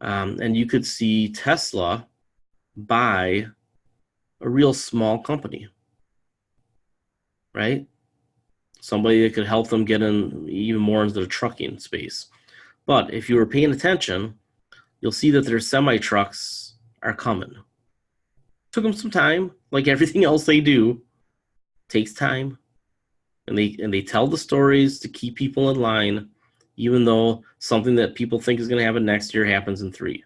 And you could see Tesla buy a real small company, right? Somebody that could help them get in even more into the trucking space. But if you were paying attention, you'll see that their semi-trucks are coming. Took them some time, like everything else they do. Takes time. And they tell the stories to keep people in line, even though something that people think is going to happen next year happens in 3.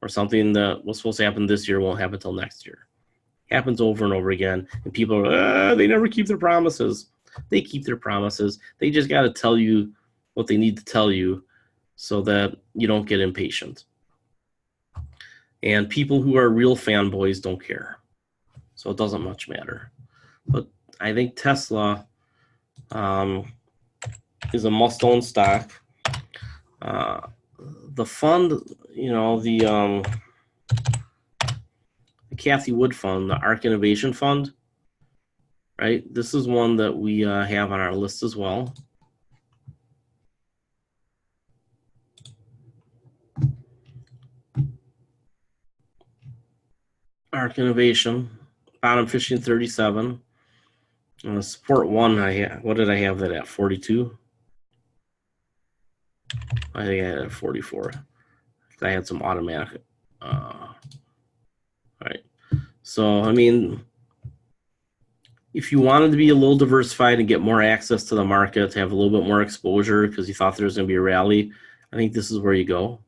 Or something that was supposed to happen this year won't happen until next year. Happens over and over again. And people are, they never keep their promises. They keep their promises. They just got to tell you what they need to tell you so that you don't get impatient. And people who are real fanboys don't care. So it doesn't much matter. But I think Tesla is a must-own stock. The fund, you know, the Cathie Wood Fund, the ARK Innovation Fund, right? This is one that we have on our list as well. ARK Innovation, bottom fishing 37. Support 1, what did I have that at? 42? I think I had it at 44. I had some automatic. All right. So, I mean, if you wanted to be a little diversified and get more access to the market, to have a little bit more exposure because you thought there was going to be a rally, I think this is where you go.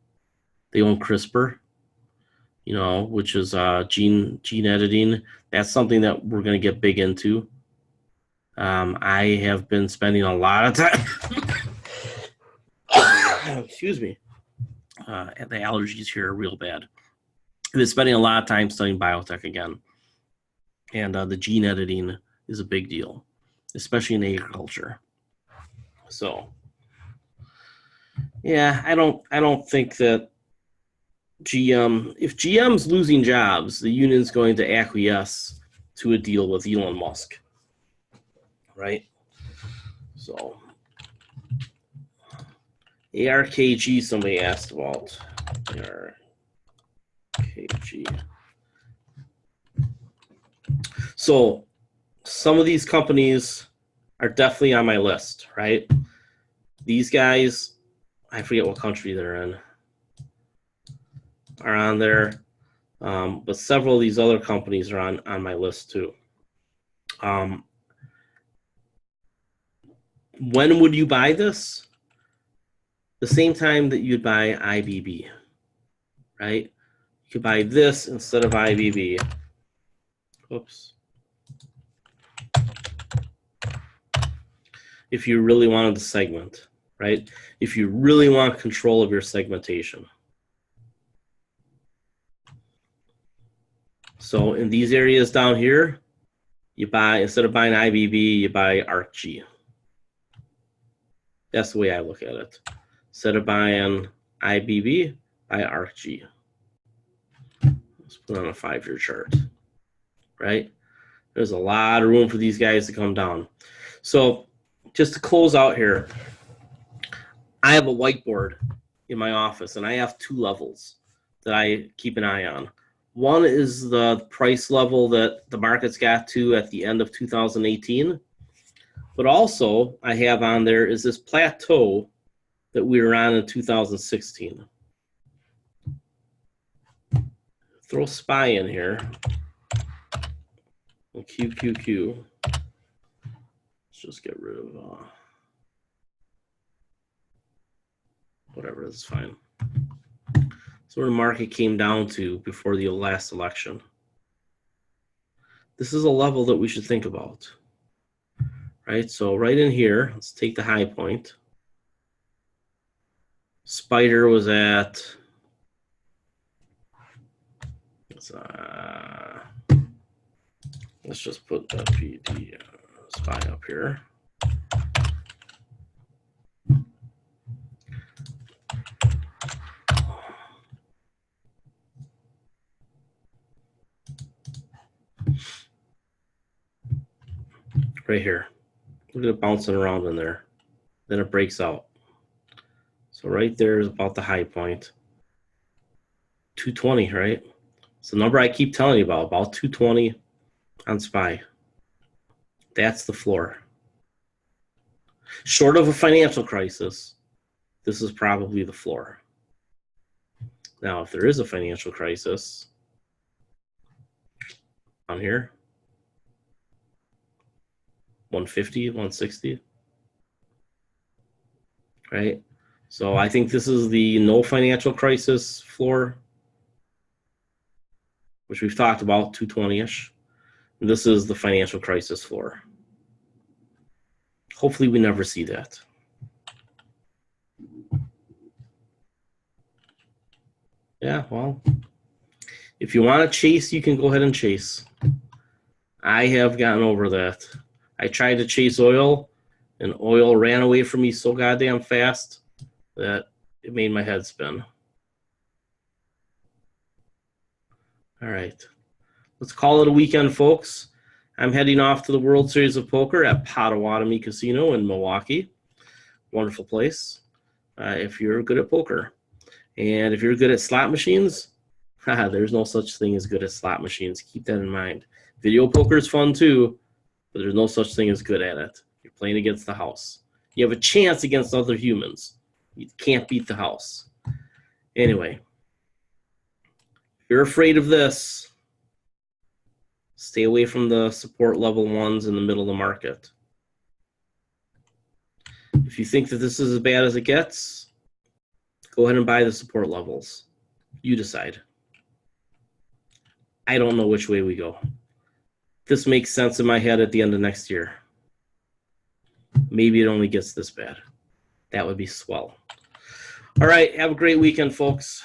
They own CRISPR. you know, which is gene editing. That's something that we're going to get big into. I have been spending a lot of time. Excuse me. The allergies here are real bad. I've been spending a lot of time studying biotech again, and the gene editing is a big deal, especially in agriculture. So, yeah, I don't think that if GM's losing jobs, the union's going to acquiesce to a deal with Elon Musk, right? So, ARKG, somebody asked about ARKG. So, some of these companies are definitely on my list, right? These guys, I forget what country they're in, are on there. But several of these other companies are on my list too. When would you buy this? The same time that you'd buy IBB, right? You could buy this instead of IBB. Oops. If you really wanted to segment, right? If you really want control of your segmentation. So in these areas down here, you buy, instead of buying IBB, you buy ARKG. That's the way I look at it. Instead of buying IBB, buy ARKG. Let's put on a 5-year chart, right? There's a lot of room for these guys to come down. So just to close out here, I have a whiteboard in my office, and I have 2 levels that I keep an eye on. One is the price level that the markets got to at the end of 2018. But also, I have on there is this plateau that we were on in 2016. Throw SPY in here. And QQQ. Let's just get rid of whatever, that's fine. So where the market came down to before the last election. This is a level that we should think about. Right, so right in here, let's take the high point. Spider was at, let's just put the PD SPY up here. Right here. Look at it bouncing around in there. Then it breaks out. So right there is about the high point. 220, right? It's the number I keep telling you about 220 on SPY. That's the floor. Short of a financial crisis, this is probably the floor. Now, if there is a financial crisis on here, 150, 160, right? So I think this is the no financial crisis floor, which we've talked about, 220-ish. This is the financial crisis floor. Hopefully we never see that. Yeah, well, if you want to chase, you can go ahead and chase. I have gotten over that. I tried to chase oil, and oil ran away from me so goddamn fast that it made my head spin. All right. Let's call it a weekend, folks. I'm heading off to the World Series of Poker at Potawatomi Casino in Milwaukee. Wonderful place if you're good at poker. And if you're good at slot machines, there's no such thing as good at slot machines. Keep that in mind. Video poker is fun too, but there's no such thing as good at it. You're playing against the house. You have a chance against other humans. You can't beat the house. Anyway, if you're afraid of this, stay away from the support level ones in the middle of the market. If you think that this is as bad as it gets, go ahead and buy the support levels. You decide. I don't know which way we go. This makes sense in my head at the end of next year. Maybe it only gets this bad. That would be swell. All right. Have a great weekend, folks.